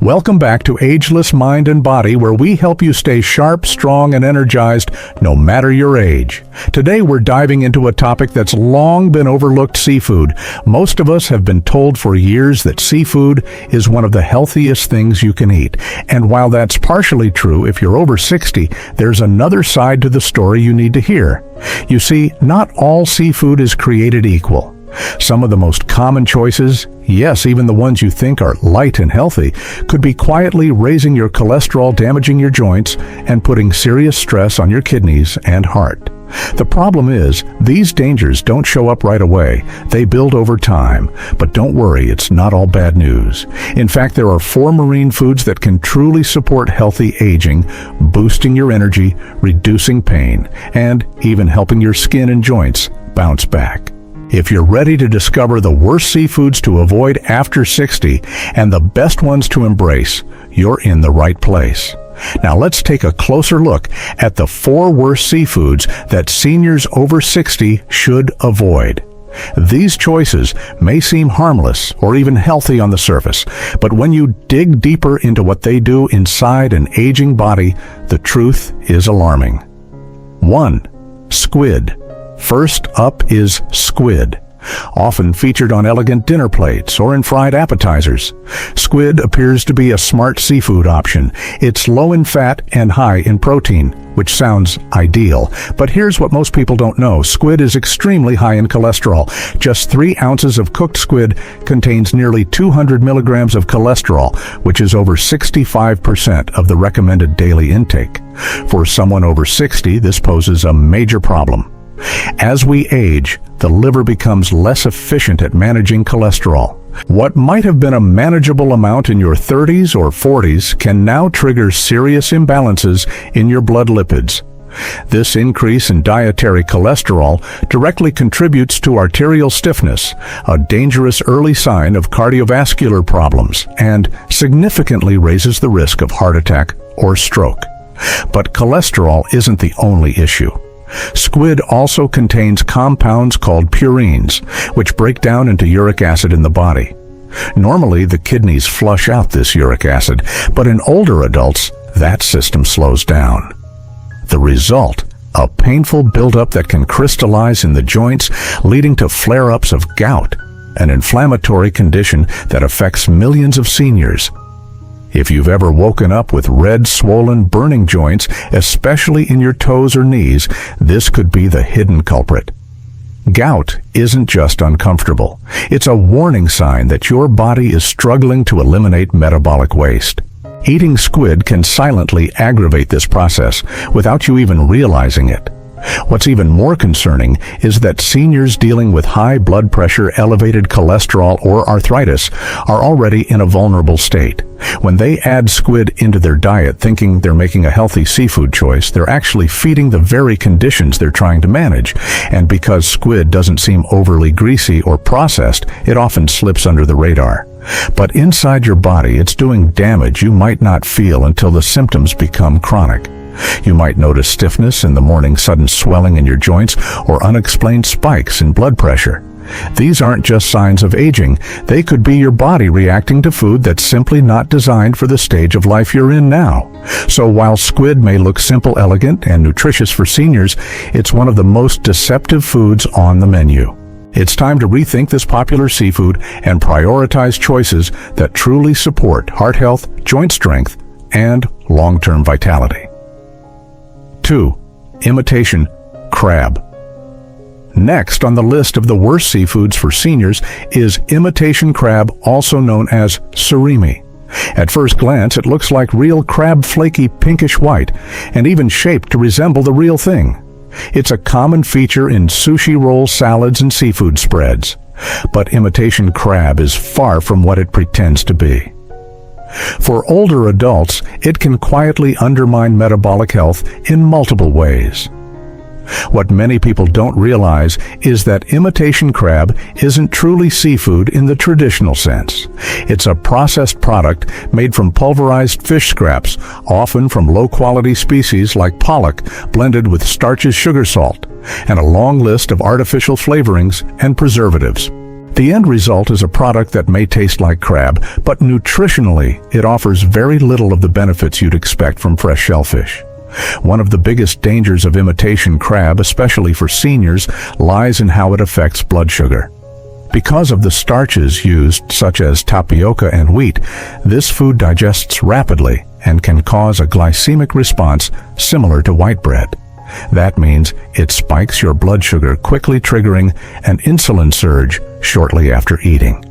Welcome back to Ageless Mind and Body, where we help you stay sharp, strong, and energized no matter your age. Today we're diving into a topic that's long been overlooked: seafood. Most of us have been told for years that seafood is one of the healthiest things you can eat. And while that's partially true, if you're over 60, there's another side to the story you need to hear. You see, not all seafood is created equal. Some of the most common choices, yes, even the ones you think are light and healthy, could be quietly raising your cholesterol, damaging your joints, and putting serious stress on your kidneys and heart. The problem is, these dangers don't show up right away. They build over time. But don't worry, it's not all bad news. In fact, there are 4 marine foods that can truly support healthy aging, boosting your energy, reducing pain, and even helping your skin and joints bounce back. If you're ready to discover the worst seafoods to avoid after 60 and the best ones to embrace, you're in the right place. Now let's take a closer look at the 4 worst seafoods that seniors over 60 should avoid. These choices may seem harmless or even healthy on the surface, but when you dig deeper into what they do inside an aging body, the truth is alarming. 1. Squid. First up is squid. Often featured on elegant dinner plates or in fried appetizers, squid appears to be a smart seafood option. It's low in fat and high in protein, which sounds ideal. But here's what most people don't know. Squid is extremely high in cholesterol. Just 3 ounces of cooked squid contains nearly 200 milligrams of cholesterol, which is over 65% of the recommended daily intake. For someone over 60, this poses a major problem. As we age, the liver becomes less efficient at managing cholesterol. What might have been a manageable amount in your 30s or 40s can now trigger serious imbalances in your blood lipids. This increase in dietary cholesterol directly contributes to arterial stiffness, a dangerous early sign of cardiovascular problems, and significantly raises the risk of heart attack or stroke. But cholesterol isn't the only issue. Squid also contains compounds called purines, which break down into uric acid in the body. Normally, the kidneys flush out this uric acid, but in older adults, that system slows down. The result, a painful buildup that can crystallize in the joints, leading to flare-ups of gout, an inflammatory condition that affects millions of seniors. If you've ever woken up with red, swollen, burning joints, especially in your toes or knees, this could be the hidden culprit. Gout isn't just uncomfortable. It's a warning sign that your body is struggling to eliminate metabolic waste. Eating squid can silently aggravate this process without you even realizing it. What's even more concerning is that seniors dealing with high blood pressure, elevated cholesterol, or arthritis are already in a vulnerable state. When they add squid into their diet thinking they're making a healthy seafood choice, they're actually feeding the very conditions they're trying to manage. And because squid doesn't seem overly greasy or processed, it often slips under the radar. But inside your body, it's doing damage you might not feel until the symptoms become chronic. You might notice stiffness in the morning, sudden swelling in your joints, or unexplained spikes in blood pressure. These aren't just signs of aging. They could be your body reacting to food that's simply not designed for the stage of life you're in now. So while squid may look simple, elegant, and nutritious for seniors, it's one of the most deceptive foods on the menu. It's time to rethink this popular seafood and prioritize choices that truly support heart health, joint strength, and long-term vitality. 2. Imitation crab. Next on the list of the worst seafoods for seniors is imitation crab, also known as surimi. At first glance, it looks like real crab, flaky pinkish white, and even shaped to resemble the real thing. It's a common feature in sushi rolls, salads, and seafood spreads. But imitation crab is far from what it pretends to be. For older adults, it can quietly undermine metabolic health in multiple ways. What many people don't realize is that imitation crab isn't truly seafood in the traditional sense. It's a processed product made from pulverized fish scraps, often from low-quality species like pollock, blended with starches, sugar, salt, and a long list of artificial flavorings and preservatives. The end result is a product that may taste like crab, but nutritionally, it offers very little of the benefits you'd expect from fresh shellfish. One of the biggest dangers of imitation crab, especially for seniors, lies in how it affects blood sugar. Because of the starches used, such as tapioca and wheat, this food digests rapidly and can cause a glycemic response similar to white bread. That means it spikes your blood sugar, quickly triggering an insulin surge shortly after eating.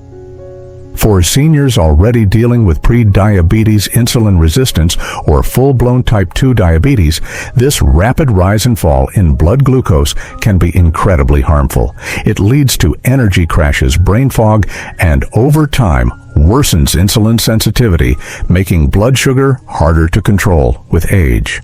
For seniors already dealing with pre-diabetes insulin resistance or full-blown type 2 diabetes, this rapid rise and fall in blood glucose can be incredibly harmful. It leads to energy crashes, brain fog, and over time worsens insulin sensitivity, making blood sugar harder to control with age.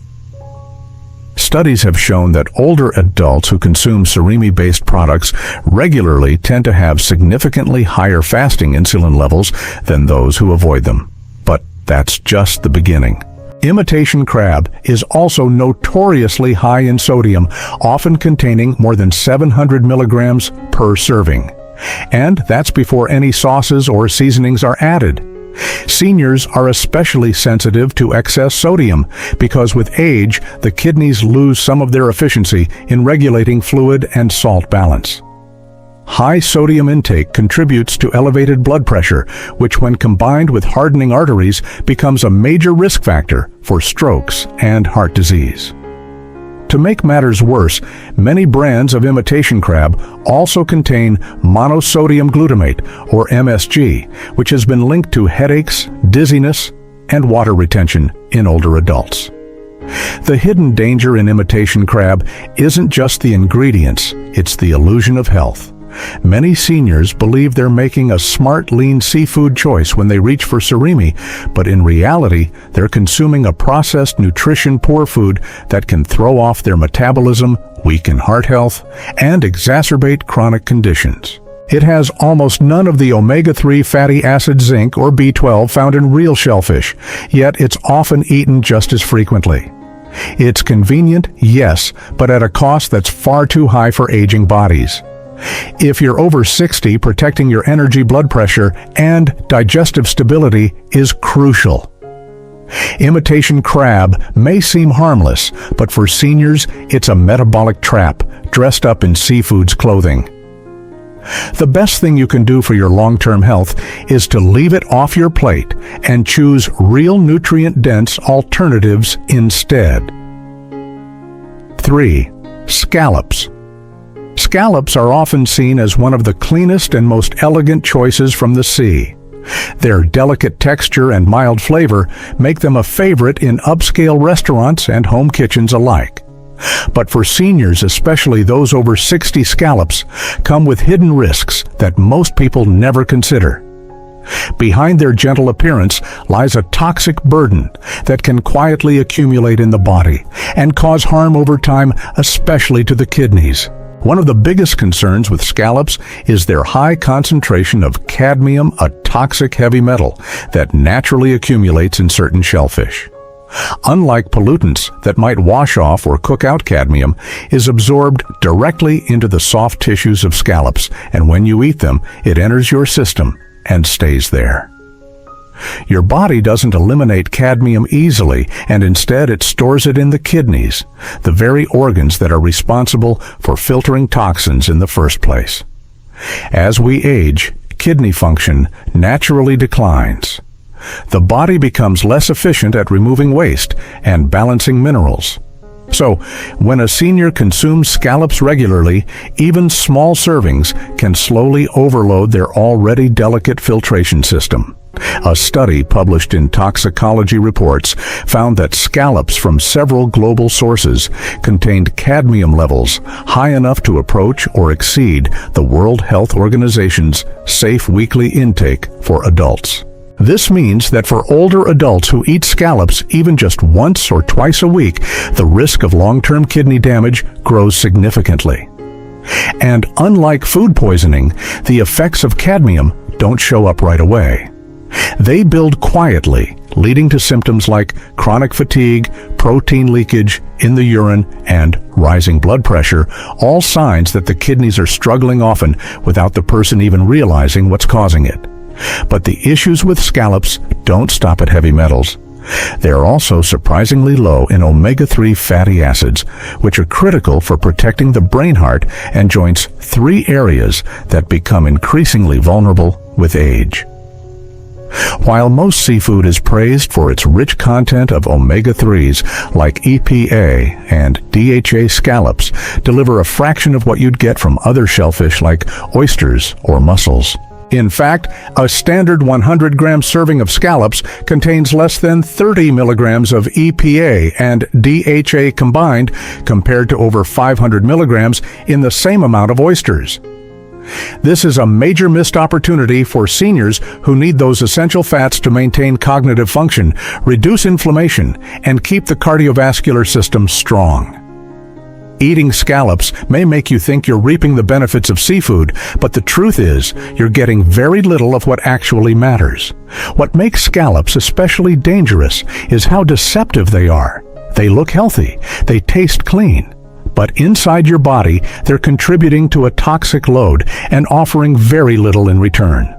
Studies have shown that older adults who consume surimi-based products regularly tend to have significantly higher fasting insulin levels than those who avoid them. But that's just the beginning. Imitation crab is also notoriously high in sodium, often containing more than 700 milligrams per serving. And that's before any sauces or seasonings are added. Seniors are especially sensitive to excess sodium because with age, the kidneys lose some of their efficiency in regulating fluid and salt balance. High sodium intake contributes to elevated blood pressure, which when combined with hardening arteries becomes a major risk factor for strokes and heart disease. To make matters worse, many brands of imitation crab also contain monosodium glutamate, or MSG, which has been linked to headaches, dizziness, and water retention in older adults. The hidden danger in imitation crab isn't just the ingredients, it's the illusion of health. Many seniors believe they're making a smart, lean seafood choice when they reach for surimi, but in reality, they're consuming a processed, nutrition-poor food that can throw off their metabolism, weaken heart health, and exacerbate chronic conditions. It has almost none of the omega-3 fatty acid, zinc, or B12 found in real shellfish, yet it's often eaten just as frequently. It's convenient, yes, but at a cost that's far too high for aging bodies. If you're over 60, protecting your energy, blood pressure, and digestive stability is crucial. Imitation crab may seem harmless, but for seniors, it's a metabolic trap dressed up in seafood's clothing. The best thing you can do for your long-term health is to leave it off your plate and choose real nutrient-dense alternatives instead. 3. Scallops. Scallops are often seen as one of the cleanest and most elegant choices from the sea. Their delicate texture and mild flavor make them a favorite in upscale restaurants and home kitchens alike. But for seniors, especially those over 60, scallops come with hidden risks that most people never consider. Behind their gentle appearance lies a toxic burden that can quietly accumulate in the body and cause harm over time, especially to the kidneys. One of the biggest concerns with scallops is their high concentration of cadmium, a toxic heavy metal that naturally accumulates in certain shellfish. Unlike pollutants that might wash off or cook out, cadmium is absorbed directly into the soft tissues of scallops, and when you eat them, it enters your system and stays there. Your body doesn't eliminate cadmium easily, and instead it stores it in the kidneys, the very organs that are responsible for filtering toxins in the first place. As we age, kidney function naturally declines. The body becomes less efficient at removing waste and balancing minerals. So, when a senior consumes scallops regularly, even small servings can slowly overload their already delicate filtration system. A study published in Toxicology Reports found that scallops from several global sources contained cadmium levels high enough to approach or exceed the World Health Organization's safe weekly intake for adults. This means that for older adults who eat scallops even just once or twice a week, the risk of long-term kidney damage grows significantly. And unlike food poisoning, the effects of cadmium don't show up right away. They build quietly, leading to symptoms like chronic fatigue, protein leakage in the urine, and rising blood pressure, all signs that the kidneys are struggling often without the person even realizing what's causing it. But the issues with scallops don't stop at heavy metals. They are also surprisingly low in omega-3 fatty acids, which are critical for protecting the brain, heart, and joints, 3 areas that become increasingly vulnerable with age. While most seafood is praised for its rich content of omega-3s like EPA and DHA, scallops deliver a fraction of what you'd get from other shellfish like oysters or mussels. In fact, a standard 100-gram serving of scallops contains less than 30 milligrams of EPA and DHA combined, compared to over 500 milligrams in the same amount of oysters. This is a major missed opportunity for seniors who need those essential fats to maintain cognitive function, reduce inflammation, and keep the cardiovascular system strong. Eating scallops may make you think you're reaping the benefits of seafood, but the truth is, you're getting very little of what actually matters. What makes scallops especially dangerous is how deceptive they are. They look healthy, they taste clean, but inside your body, they're contributing to a toxic load and offering very little in return.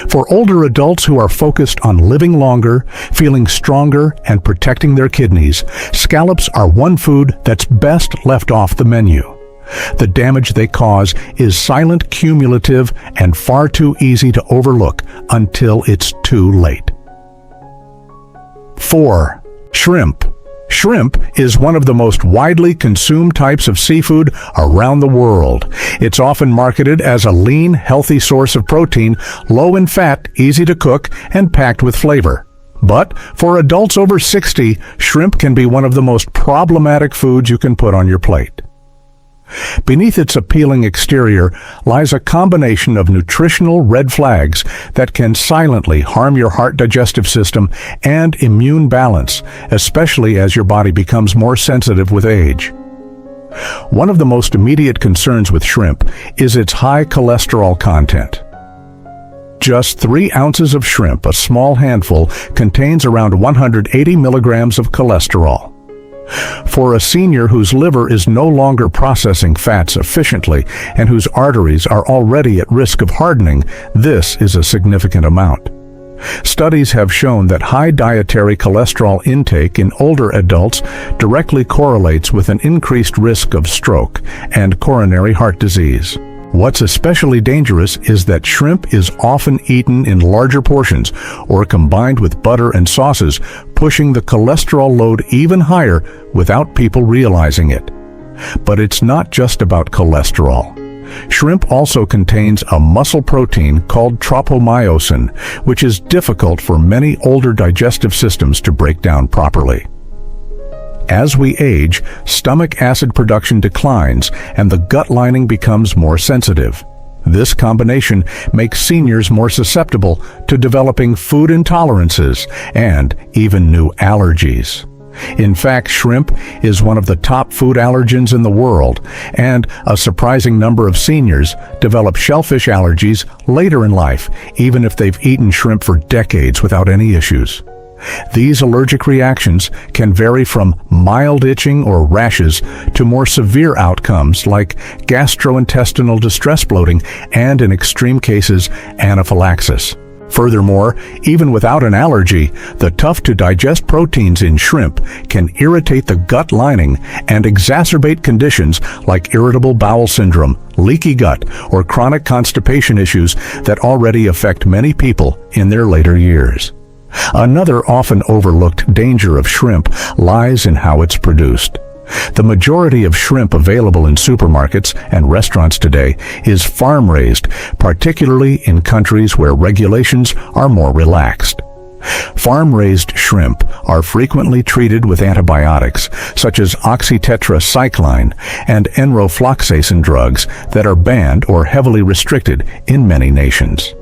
For older adults who are focused on living longer, feeling stronger, and protecting their kidneys, scallops are one food that's best left off the menu. The damage they cause is silent, cumulative, and far too easy to overlook until it's too late. 4. Shrimp. Shrimp is one of the most widely consumed types of seafood around the world. It's often marketed as a lean, healthy source of protein, low in fat, easy to cook, and packed with flavor. But for adults over 60, shrimp can be one of the most problematic foods you can put on your plate. Beneath its appealing exterior lies a combination of nutritional red flags that can silently harm your heart, digestive system, and immune balance, especially as your body becomes more sensitive with age. One of the most immediate concerns with shrimp is its high cholesterol content. Just 3 ounces of shrimp, a small handful, contains around 180 milligrams of cholesterol. For a senior whose liver is no longer processing fats efficiently and whose arteries are already at risk of hardening, this is a significant amount. Studies have shown that high dietary cholesterol intake in older adults directly correlates with an increased risk of stroke and coronary heart disease. What's especially dangerous is that shrimp is often eaten in larger portions or combined with butter and sauces, pushing the cholesterol load even higher without people realizing it. But it's not just about cholesterol. Shrimp also contains a muscle protein called tropomyosin, which is difficult for many older digestive systems to break down properly. As we age, stomach acid production declines and the gut lining becomes more sensitive. This combination makes seniors more susceptible to developing food intolerances and even new allergies. In fact, shrimp is one of the top food allergens in the world, and a surprising number of seniors develop shellfish allergies later in life, even if they've eaten shrimp for decades without any issues. These allergic reactions can vary from mild itching or rashes to more severe outcomes like gastrointestinal distress, bloating, and in extreme cases, anaphylaxis. Furthermore, even without an allergy, the tough-to-digest proteins in shrimp can irritate the gut lining and exacerbate conditions like irritable bowel syndrome, leaky gut, or chronic constipation issues that already affect many people in their later years. Another often overlooked danger of shrimp lies in how it's produced. The majority of shrimp available in supermarkets and restaurants today is farm-raised, particularly in countries where regulations are more relaxed. Farm-raised shrimp are frequently treated with antibiotics such as oxytetracycline and enrofloxacin drugs that are banned or heavily restricted in many nations.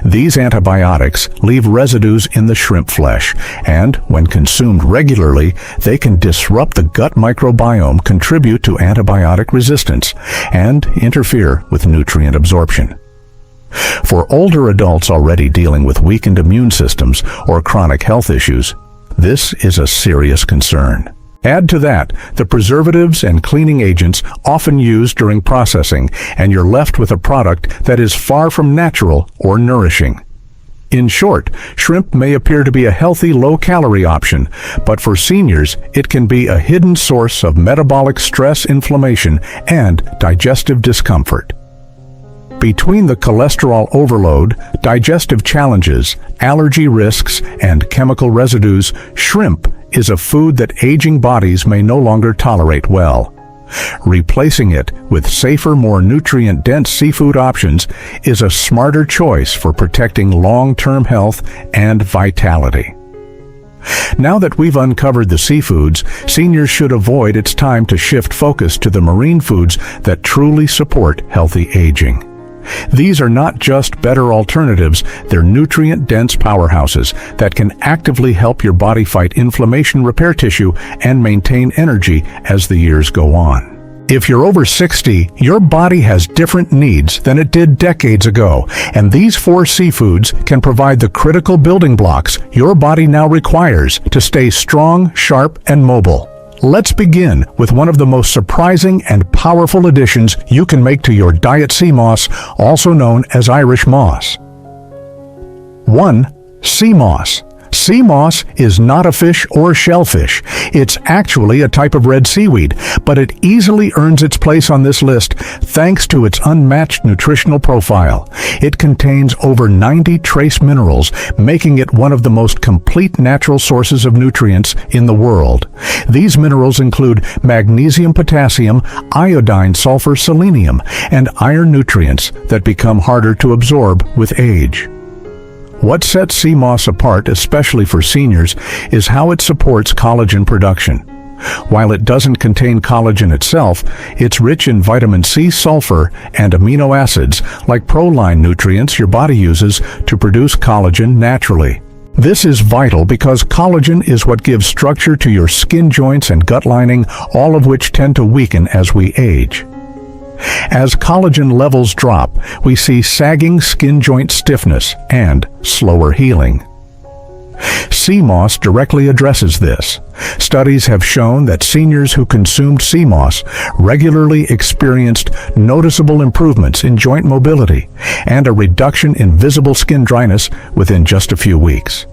These antibiotics leave residues in the shrimp flesh, and when consumed regularly, they can disrupt the gut microbiome, contribute to antibiotic resistance, and interfere with nutrient absorption. For older adults already dealing with weakened immune systems or chronic health issues, this is a serious concern. Add to that the preservatives and cleaning agents often used during processing, and you're left with a product that is far from natural or nourishing. In short, shrimp may appear to be a healthy, low-calorie option, but for seniors, it can be a hidden source of metabolic stress, inflammation, and digestive discomfort. Between the cholesterol overload, digestive challenges, allergy risks, and chemical residues, shrimp is a food that aging bodies may no longer tolerate well. Replacing it with safer, more nutrient-dense seafood options is a smarter choice for protecting long-term health and vitality. Now that we've uncovered the seafoods, seniors should avoid. It's time to shift focus to the marine foods that truly support healthy aging. These are not just better alternatives, they're nutrient-dense powerhouses that can actively help your body fight inflammation, repair tissue, and maintain energy as the years go on. If you're over 60, your body has different needs than it did decades ago, and these 4 seafoods can provide the critical building blocks your body now requires to stay strong, sharp, and mobile. Let's begin with one of the most surprising and powerful additions you can make to your diet: sea moss, also known as Irish moss. 1. Sea moss. Sea moss is not a fish or shellfish. It's actually a type of red seaweed, but it easily earns its place on this list thanks to its unmatched nutritional profile. It contains over 90 trace minerals, making it one of the most complete natural sources of nutrients in the world. These minerals include magnesium, potassium, iodine, sulfur, selenium, and iron nutrients that become harder to absorb with age. What sets sea moss apart, especially for seniors, is how it supports collagen production. While it doesn't contain collagen itself, it's rich in vitamin C, sulfur, and amino acids, like proline nutrients your body uses to produce collagen naturally. This is vital because collagen is what gives structure to your skin, joints, and gut lining, all of which tend to weaken as we age. As collagen levels drop, we see sagging skin joint stiffness and slower healing. Sea moss directly addresses this. Studies have shown that seniors who consumed sea moss regularly experienced noticeable improvements in joint mobility and a reduction in visible skin dryness within just a few weeks.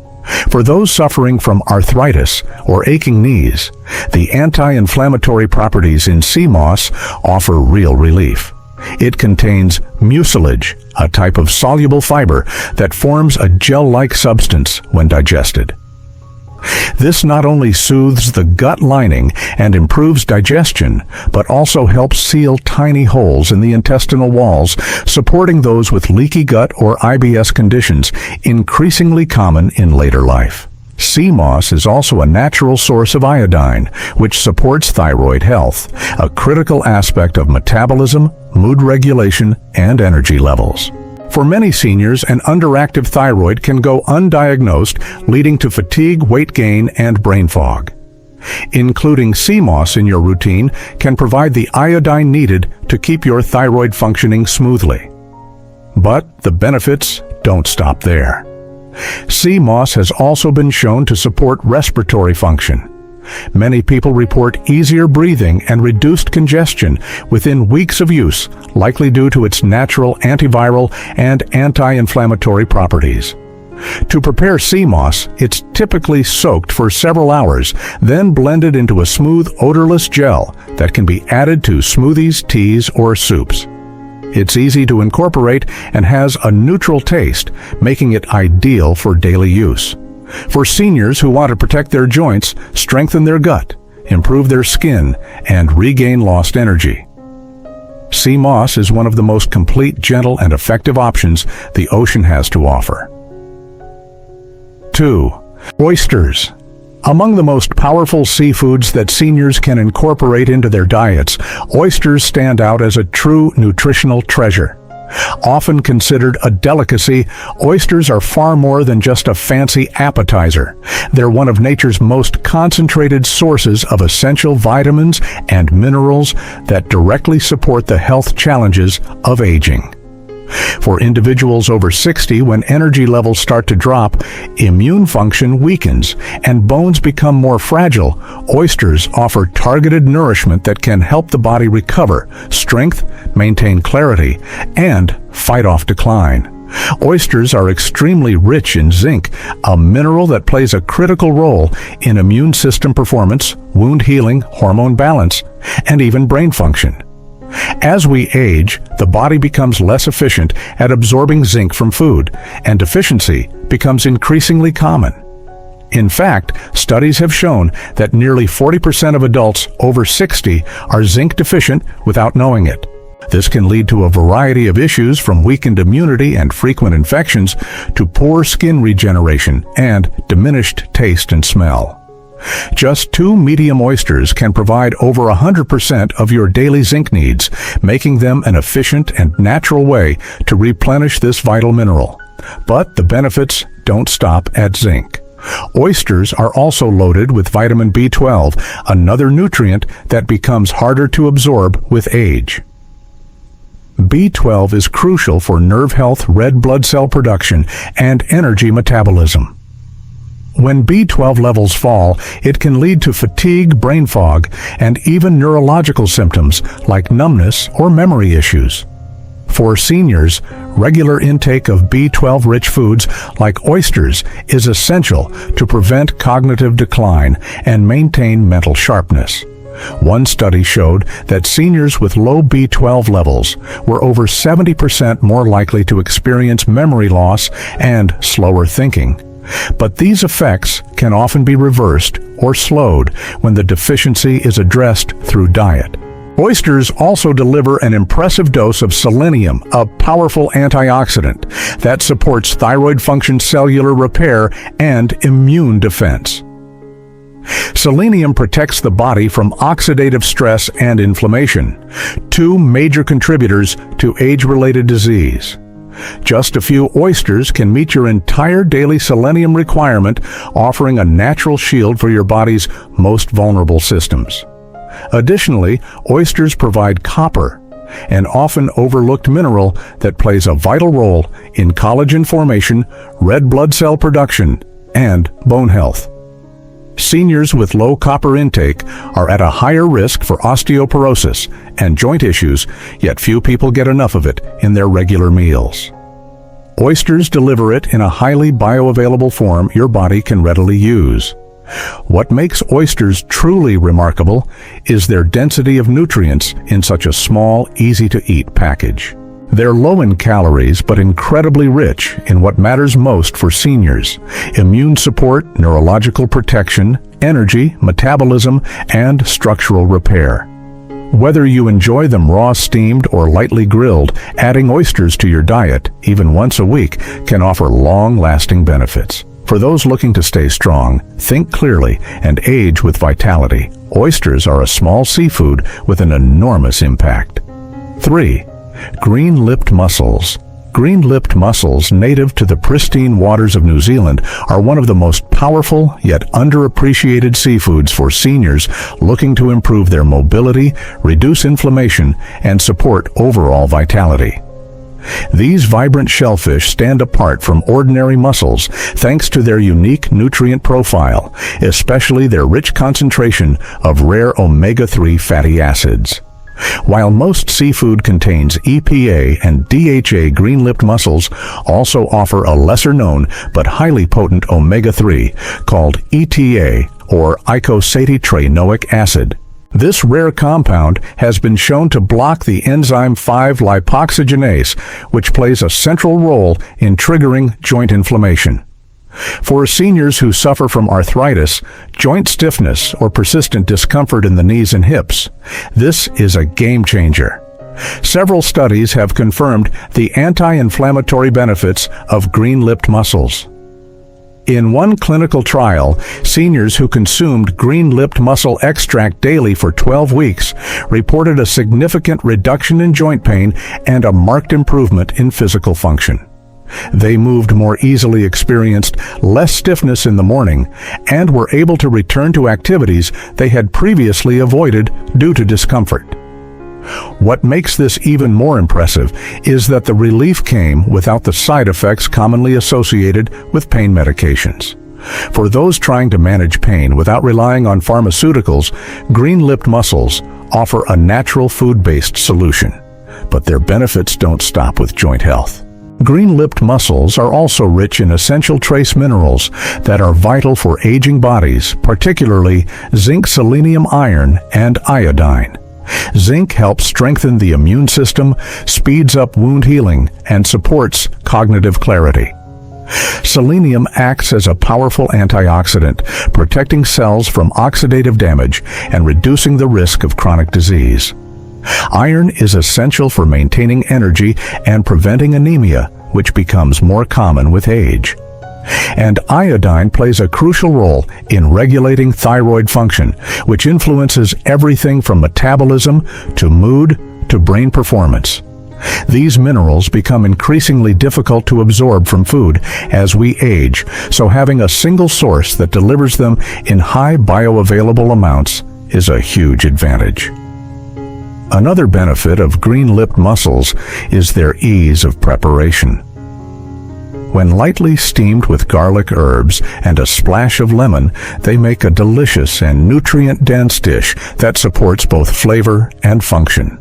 For those suffering from arthritis or aching knees, the anti-inflammatory properties in sea moss offer real relief. It contains mucilage, a type of soluble fiber that forms a gel-like substance when digested. This not only soothes the gut lining and improves digestion, but also helps seal tiny holes in the intestinal walls, supporting those with leaky gut or IBS conditions, increasingly common in later life. Sea moss is also a natural source of iodine, which supports thyroid health, a critical aspect of metabolism, mood regulation, and energy levels. For many seniors, an underactive thyroid can go undiagnosed, leading to fatigue, weight gain, and brain fog. Including sea moss in your routine can provide the iodine needed to keep your thyroid functioning smoothly. But the benefits don't stop there. Sea moss has also been shown to support respiratory function. Many people report easier breathing and reduced congestion within weeks of use, likely due to its natural antiviral and anti-inflammatory properties. To prepare sea moss, it's typically soaked for several hours, then blended into a smooth, odorless gel that can be added to smoothies, teas, or soups. It's easy to incorporate and has a neutral taste, making it ideal for daily use. For seniors who want to protect their joints, strengthen their gut, improve their skin, and regain lost energy, sea moss is one of the most complete, gentle, and effective options the ocean has to offer. 2. Oysters. Among the most powerful seafoods that seniors can incorporate into their diets, oysters stand out as a true nutritional treasure. Often considered a delicacy, oysters are far more than just a fancy appetizer. They're one of nature's most concentrated sources of essential vitamins and minerals that directly support the health challenges of aging. For individuals over 60, when energy levels start to drop, immune function weakens, and bones become more fragile, oysters offer targeted nourishment that can help the body recover strength, maintain clarity, and fight off decline. Oysters are extremely rich in zinc, a mineral that plays a critical role in immune system performance, wound healing, hormone balance, and even brain function. As we age, the body becomes less efficient at absorbing zinc from food, and deficiency becomes increasingly common. In fact, studies have shown that nearly 40% of adults over 60 are zinc deficient without knowing it. This can lead to a variety of issues from weakened immunity and frequent infections to poor skin regeneration and diminished taste and smell. Just 2 medium oysters can provide over 100% of your daily zinc needs, making them an efficient and natural way to replenish this vital mineral. But the benefits don't stop at zinc. Oysters are also loaded with vitamin B12, another nutrient that becomes harder to absorb with age. B12 is crucial for nerve health, red blood cell production, and energy metabolism. When B12 levels fall, it can lead to fatigue, brain fog, and even neurological symptoms like numbness or memory issues. For seniors, regular intake of B12-rich foods like oysters is essential to prevent cognitive decline and maintain mental sharpness. One study showed that seniors with low B12 levels were over 70% more likely to experience memory loss and slower thinking. But these effects can often be reversed or slowed when the deficiency is addressed through diet. Oysters also deliver an impressive dose of selenium, a powerful antioxidant that supports thyroid function, cellular repair, and immune defense. Selenium protects the body from oxidative stress and inflammation, 2 major contributors to age-related disease. Just a few oysters can meet your entire daily selenium requirement, offering a natural shield for your body's most vulnerable systems. Additionally, oysters provide copper, an often overlooked mineral that plays a vital role in collagen formation, red blood cell production, and bone health. Seniors with low copper intake are at a higher risk for osteoporosis and joint issues, yet few people get enough of it in their regular meals. Oysters deliver it in a highly bioavailable form your body can readily use. What makes oysters truly remarkable is their density of nutrients in such a small, easy-to-eat package. They're low in calories but incredibly rich in what matters most for seniors: immune support, neurological protection, energy, metabolism, and structural repair. Whether you enjoy them raw, steamed, or lightly grilled, adding oysters to your diet, even once a week, can offer long-lasting benefits. For those looking to stay strong, think clearly, and age with vitality, oysters are a small seafood with an enormous impact. 3. Green-lipped mussels. Green-lipped mussels, native to the pristine waters of New Zealand, are one of the most powerful yet underappreciated seafoods for seniors looking to improve their mobility, reduce inflammation, and support overall vitality. These vibrant shellfish stand apart from ordinary mussels thanks to their unique nutrient profile, especially their rich concentration of rare omega-3 fatty acids. While most seafood contains EPA and DHA, green-lipped mussels also offer a lesser-known but highly potent omega-3 called ETA, or eicosapentaenoic acid. This rare compound has been shown to block the enzyme 5-lipoxygenase, which plays a central role in triggering joint inflammation. For seniors who suffer from arthritis, joint stiffness, or persistent discomfort in the knees and hips, this is a game changer. Several studies have confirmed the anti-inflammatory benefits of green-lipped mussels. In one clinical trial, seniors who consumed green-lipped mussel extract daily for 12 weeks reported a significant reduction in joint pain and a marked improvement in physical function. They moved more easily, experienced less stiffness in the morning, and were able to return to activities they had previously avoided due to discomfort. What makes this even more impressive is that the relief came without the side effects commonly associated with pain medications. For those trying to manage pain without relying on pharmaceuticals, green-lipped mussels offer a natural food-based solution. But their benefits don't stop with joint health. Green-lipped mussels are also rich in essential trace minerals that are vital for aging bodies, particularly zinc, selenium, iron, and iodine. Zinc helps strengthen the immune system, speeds up wound healing, and supports cognitive clarity. Selenium acts as a powerful antioxidant, protecting cells from oxidative damage and reducing the risk of chronic disease. Iron is essential for maintaining energy and preventing anemia, which becomes more common with age. And iodine plays a crucial role in regulating thyroid function, which influences everything from metabolism to mood to brain performance. These minerals become increasingly difficult to absorb from food as we age, so having a single source that delivers them in high bioavailable amounts is a huge advantage. Another benefit of green-lipped mussels is their ease of preparation. When lightly steamed with garlic herbs and a splash of lemon, they make a delicious and nutrient-dense dish that supports both flavor and function.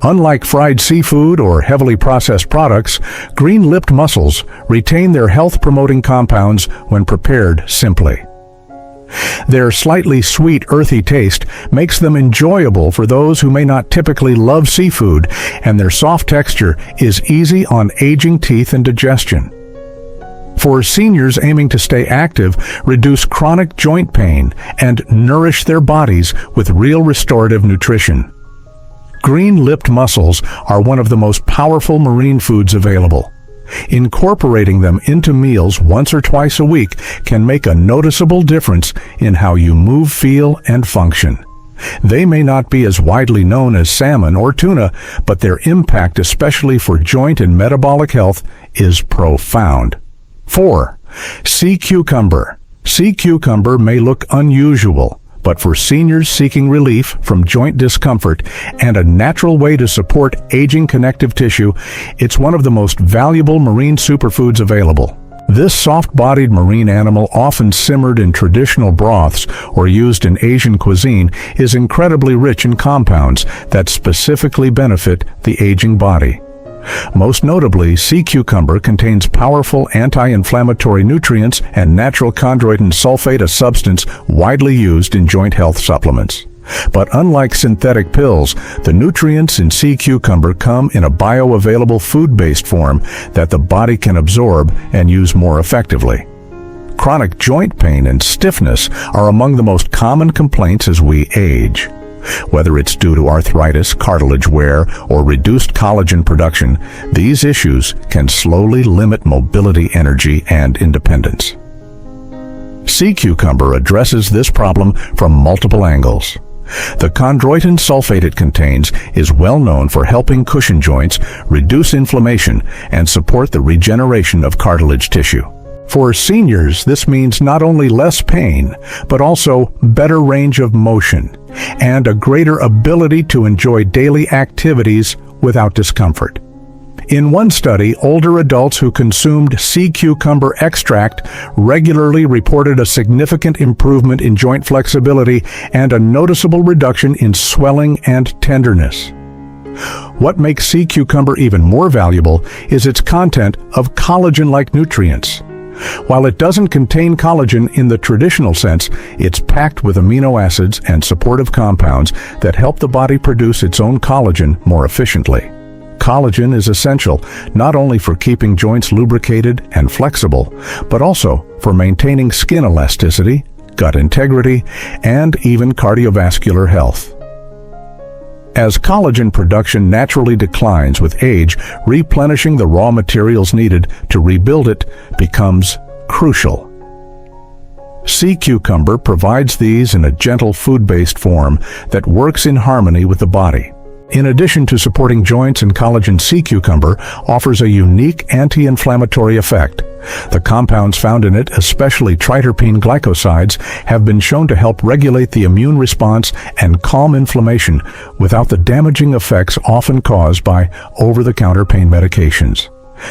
Unlike fried seafood or heavily processed products, green-lipped mussels retain their health-promoting compounds when prepared simply. Their slightly sweet, earthy taste makes them enjoyable for those who may not typically love seafood, and their soft texture is easy on aging teeth and digestion. For seniors aiming to stay active, reduce chronic joint pain, and nourish their bodies with real restorative nutrition, green-lipped mussels are one of the most powerful marine foods available. Incorporating them into meals once or twice a week can make a noticeable difference in how you move, feel, and function. They may not be as widely known as salmon or tuna, but their impact, especially for joint and metabolic health, is profound. 4. Sea cucumber. Sea cucumber may look unusual, but for seniors seeking relief from joint discomfort and a natural way to support aging connective tissue, it's one of the most valuable marine superfoods available. This soft-bodied marine animal, often simmered in traditional broths or used in Asian cuisine, is incredibly rich in compounds that specifically benefit the aging body. Most notably, sea cucumber contains powerful anti-inflammatory nutrients and natural chondroitin sulfate, a substance widely used in joint health supplements. But unlike synthetic pills, the nutrients in sea cucumber come in a bioavailable food-based form that the body can absorb and use more effectively. Chronic joint pain and stiffness are among the most common complaints as we age. Whether it's due to arthritis, cartilage wear, or reduced collagen production, these issues can slowly limit mobility, energy, and independence. Sea cucumber addresses this problem from multiple angles. The chondroitin sulfate it contains is well known for helping cushion joints, reduce inflammation, and support the regeneration of cartilage tissue. For seniors, this means not only less pain, but also better range of motion and a greater ability to enjoy daily activities without discomfort. In one study, older adults who consumed sea cucumber extract regularly reported a significant improvement in joint flexibility and a noticeable reduction in swelling and tenderness. What makes sea cucumber even more valuable is its content of collagen-like nutrients. While it doesn't contain collagen in the traditional sense, it's packed with amino acids and supportive compounds that help the body produce its own collagen more efficiently. Collagen is essential not only for keeping joints lubricated and flexible, but also for maintaining skin elasticity, gut integrity, and even cardiovascular health. As collagen production naturally declines with age, replenishing the raw materials needed to rebuild it becomes crucial. Sea cucumber provides these in a gentle food-based form that works in harmony with the body. In addition to supporting joints and collagen, sea cucumber offers a unique anti-inflammatory effect. The compounds found in it, especially triterpene glycosides, have been shown to help regulate the immune response and calm inflammation without the damaging effects often caused by over-the-counter pain medications.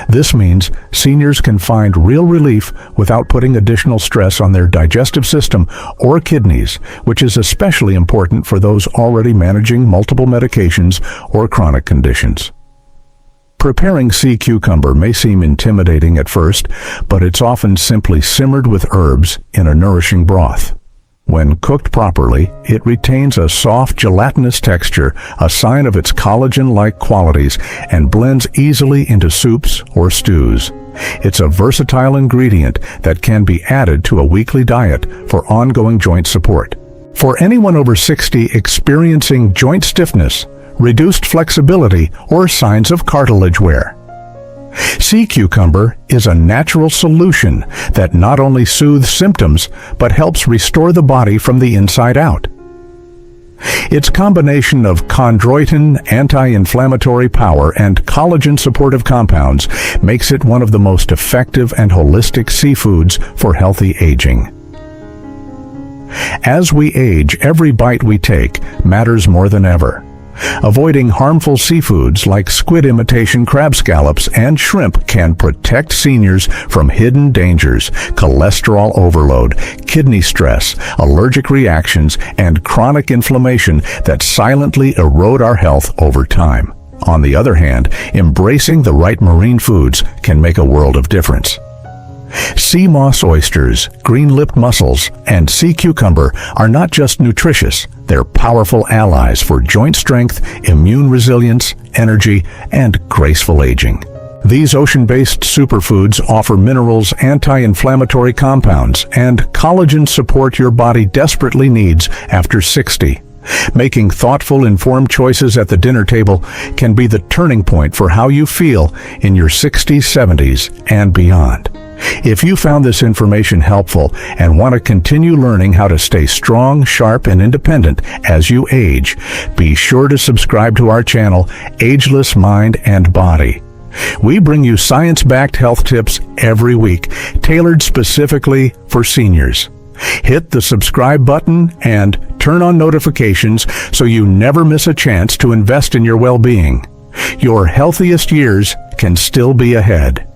This means seniors can find real relief without putting additional stress on their digestive system or kidneys, which is especially important for those already managing multiple medications or chronic conditions. Preparing sea cucumber may seem intimidating at first, but it's often simply simmered with herbs in a nourishing broth. When cooked properly, it retains a soft, gelatinous texture, a sign of its collagen-like qualities, and blends easily into soups or stews. It's a versatile ingredient that can be added to a weekly diet for ongoing joint support. For anyone over 60 experiencing joint stiffness, reduced flexibility, or signs of cartilage wear, sea cucumber is a natural solution that not only soothes symptoms, but helps restore the body from the inside out. Its combination of chondroitin, anti-inflammatory power, and collagen-supportive compounds makes it one of the most effective and holistic seafoods for healthy aging. As we age, every bite we take matters more than ever. Avoiding harmful seafoods like squid imitation crab scallops and shrimp can protect seniors from hidden dangers, cholesterol overload, kidney stress, allergic reactions, and chronic inflammation that silently erode our health over time. On the other hand, embracing the right marine foods can make a world of difference. Sea moss oysters, green-lipped mussels, and sea cucumber are not just nutritious, they're powerful allies for joint strength, immune resilience, energy, and graceful aging. These ocean-based superfoods offer minerals, anti-inflammatory compounds, and collagen support your body desperately needs after 60. Making thoughtful, informed choices at the dinner table can be the turning point for how you feel in your 60s, 70s, and beyond. If you found this information helpful and want to continue learning how to stay strong, sharp, and independent as you age, be sure to subscribe to our channel, Ageless Mind and Body. We bring you science-backed health tips every week, tailored specifically for seniors. Hit the subscribe button and turn on notifications so you never miss a chance to invest in your well-being. Your healthiest years can still be ahead.